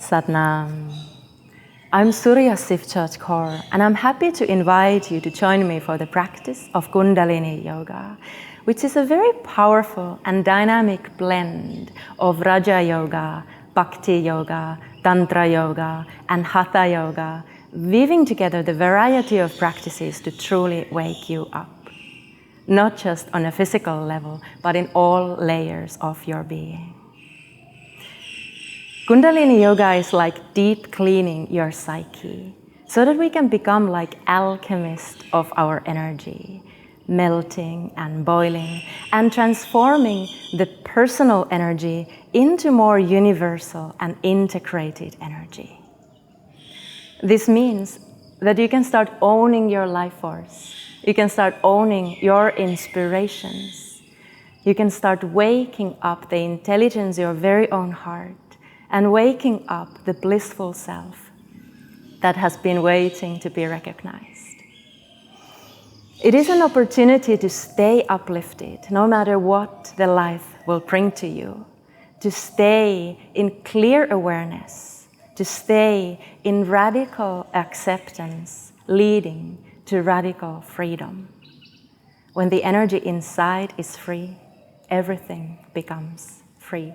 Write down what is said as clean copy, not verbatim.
Satnam. I'm Surya Sivchot Kaur, and I'm happy to invite you to join me for the practice of Kundalini Yoga, which is a very powerful and dynamic blend of Raja Yoga, Bhakti Yoga, Tantra Yoga, and Hatha Yoga, weaving together the variety of practices to truly wake you up. Not just on a physical level, but in all layers of your being. Kundalini Yoga is like deep cleaning your psyche, so that we can become like alchemists of our energy, melting and boiling and transforming the personal energy into more universal and integrated energy. This means that you can start owning your life force. You can start owning your inspirations. You can start waking up the intelligence of your very own heart and waking up the blissful self that has been waiting to be recognized. It is an opportunity to stay uplifted, no matter what the life will bring to you, to stay in clear awareness, to stay in radical acceptance, leading to radical freedom. When the energy inside is free, everything becomes free.